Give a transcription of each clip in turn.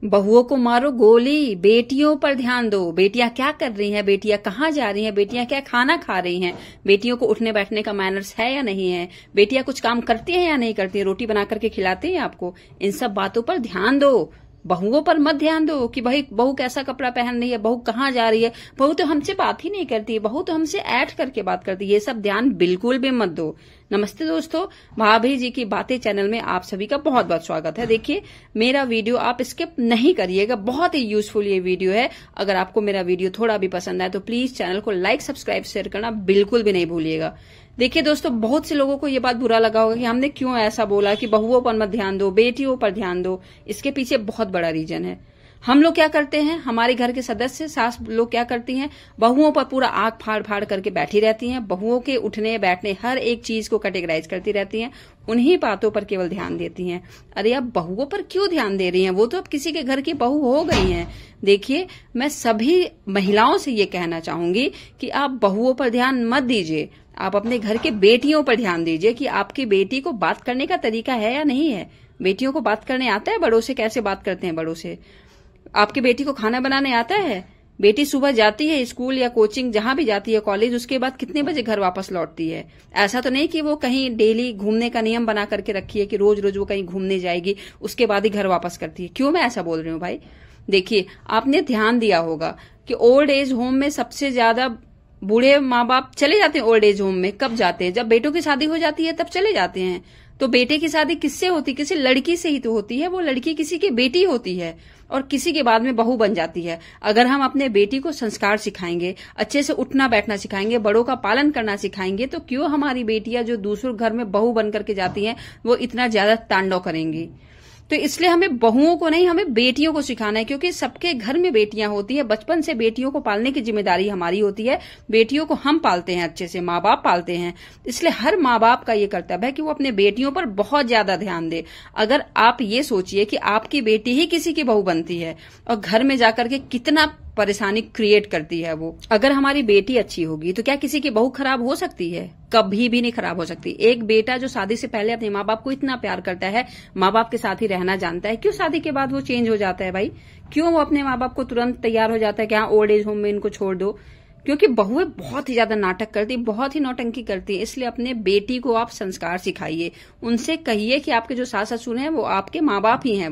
बहुओं को मारो गोली, बेटियों पर ध्यान दो। बेटियां क्या कर रही हैं, बेटियां कहाँ जा रही हैं, बेटियां क्या खाना खा रही हैं, बेटियों को उठने बैठने का मैनर्स है या नहीं है, बेटियां कुछ काम करती हैं या नहीं करती हैं, रोटी बना करके खिलाती हैं आपको। इन सब बातों पर ध्यान दो। बहुओं पर मत ध्यान दो कि भाई बहू कैसा कपड़ा पहन रही है, बहू कहाँ जा रही है, बहू तो हमसे बात ही नहीं करती है, बहू तो हमसे ऐड करके बात करती है। ये सब ध्यान बिल्कुल भी मत दो। नमस्ते दोस्तों, भाभी जी की बातें चैनल में आप सभी का बहुत बहुत स्वागत है। देखिए मेरा वीडियो आप स्किप नहीं करिएगा, बहुत ही यूजफुल ये वीडियो है। अगर आपको मेरा वीडियो थोड़ा भी पसंद आए तो प्लीज चैनल को लाइक सब्सक्राइब शेयर करना बिल्कुल भी नहीं भूलिएगा। देखिए दोस्तों, बहुत से लोगों को ये बात बुरा लगा होगा कि हमने क्यों ऐसा बोला कि बहुओं पर मत ध्यान दो, बेटियों पर ध्यान दो। इसके पीछे बहुत बड़ा रीजन है। हम लोग क्या करते हैं, हमारे घर के सदस्य सास लोग क्या करती हैं, बहुओं पर पूरा आंख फाड़ फाड़ करके बैठी रहती हैं, बहुओं के उठने बैठने हर एक चीज को कैटेगराइज करती रहती हैं, उन्हीं बातों पर केवल ध्यान देती हैं। अरे अब बहुओं पर क्यों ध्यान दे रही हैं, वो तो अब किसी के घर की बहू हो गई हैं। देखिए मैं सभी महिलाओं से ये कहना चाहूंगी कि आप बहुओं पर ध्यान मत दीजिए, आप अपने घर के बेटियों पर ध्यान दीजिए कि आपकी बेटी को बात करने का तरीका है या नहीं है। बेटियों को बात करने आता है, बड़ों से कैसे बात करते हैं बड़ों से। आपकी बेटी को खाना बनाने आता है। बेटी सुबह जाती है स्कूल या कोचिंग, जहां भी जाती है, कॉलेज, उसके बाद कितने बजे घर वापस लौटती है। ऐसा तो नहीं कि वो कहीं डेली घूमने का नियम बना करके रखी है कि रोज रोज वो कहीं घूमने जाएगी, उसके बाद ही घर वापस करती है। क्यों मैं ऐसा बोल रही हूँ भाई, देखिए आपने ध्यान दिया होगा कि ओल्ड एज होम में सबसे ज्यादा बूढ़े माँ बाप चले जाते हैं। ओल्ड एज होम में कब जाते हैं, जब बेटों की शादी हो जाती है तब चले जाते हैं। तो बेटे की शादी किससे होती है, किसी लड़की से ही तो होती है। वो लड़की किसी की बेटी होती है और किसी के बाद में बहू बन जाती है। अगर हम अपने बेटी को संस्कार सिखाएंगे, अच्छे से उठना बैठना सिखाएंगे, बड़ों का पालन करना सिखाएंगे, तो क्यों हमारी बेटियां जो दूसरों घर में बहू बन करके जाती हैं वो इतना ज्यादा तांडव करेंगी। तो इसलिए हमें बहुओं को नहीं, हमें बेटियों को सिखाना है, क्योंकि सबके घर में बेटियां होती है। बचपन से बेटियों को पालने की जिम्मेदारी हमारी होती है। बेटियों को हम पालते हैं, अच्छे से माँ बाप पालते हैं। इसलिए हर माँ बाप का ये कर्तव्य है कि वो अपने बेटियों पर बहुत ज्यादा ध्यान दे। अगर आप ये सोचिए कि आपकी बेटी ही किसी की बहू बनती है और घर में जाकर के कितना परेशानी क्रिएट करती है वो। अगर हमारी बेटी अच्छी होगी तो क्या किसी की बहू खराब हो सकती है? कभी भी नहीं खराब हो सकती। एक बेटा जो शादी से पहले अपने माँ बाप को इतना प्यार करता है, माँ बाप के साथ ही रहना जानता है, क्यों शादी के बाद वो चेंज हो जाता है भाई? क्यों वो अपने माँ बाप को तुरंत तैयार हो जाता है कि हाँ ओल्ड एज होम में इनको छोड़ दो? क्योंकि बहुएं बहुत ही ज्यादा नाटक करती, बहुत ही नौटंकी करती है। इसलिए अपने बेटी को आप संस्कार सिखाइए, उनसे कहिए कि आपके जो सास ससुर हैं वो आपके माँ बाप ही हैं,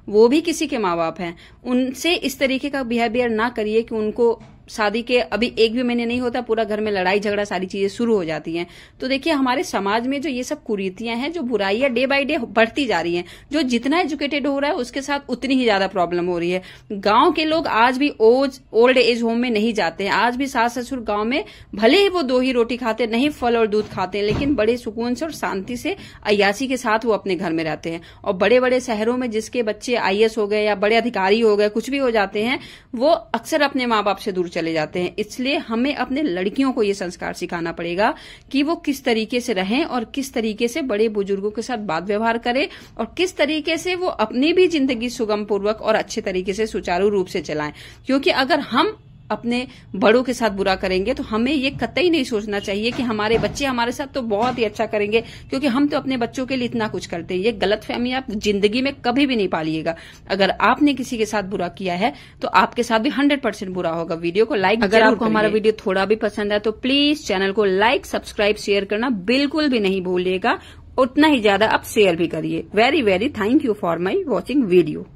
वो भी किसी के माँ बाप हैं। उनसे इस तरीके का बिहेवियर ना करिए कि उनको शादी के अभी एक भी महीने नहीं होता पूरा घर में लड़ाई झगड़ा सारी चीजें शुरू हो जाती हैं। तो देखिए हमारे समाज में जो ये सब कुरीतियां हैं, जो बुराइयां डे बाय डे बढ़ती जा रही हैं, जो जितना एजुकेटेड हो रहा है उसके साथ उतनी ही ज्यादा प्रॉब्लम हो रही है। गांव के लोग आज भी ओल्ड एज होम में नहीं जाते हैं। आज भी सास ससुर गांव में भले ही वो 2 ही रोटी खाते, नहीं फल और दूध खाते हैं, लेकिन बड़े सुकून से और शांति से अय्यासी के साथ वो अपने घर में रहते हैं। और बड़े बड़े शहरों में जिसके बच्चे IAS हो गए या बड़े अधिकारी हो गए, कुछ भी हो जाते हैं, वो अक्सर अपने माँ बाप से दूर चले जाते हैं। इसलिए हमें अपने लड़कियों को ये संस्कार सिखाना पड़ेगा कि वो किस तरीके से रहें और किस तरीके से बड़े बुजुर्गों के साथ बात व्यवहार करें और किस तरीके से वो अपनी भी जिंदगी सुगम पूर्वक और अच्छे तरीके से सुचारू रूप से चलाएं। क्योंकि अगर हम अपने बड़ों के साथ बुरा करेंगे तो हमें ये कतई नहीं सोचना चाहिए कि हमारे बच्चे हमारे साथ तो बहुत ही अच्छा करेंगे, क्योंकि हम तो अपने बच्चों के लिए इतना कुछ करते हैं। ये गलतफहमी आप जिंदगी में कभी भी नहीं पालिएगा। अगर आपने किसी के साथ बुरा किया है तो आपके साथ भी 100% बुरा होगा। वीडियो को लाइक, अगर आपको हमारा वीडियो थोड़ा भी पसंद है तो प्लीज चैनल को लाइक सब्सक्राइब शेयर करना बिल्कुल भी नहीं भूलिएगा। उतना ही ज्यादा आप शेयर भी करिए। Very very thank you for my watching video.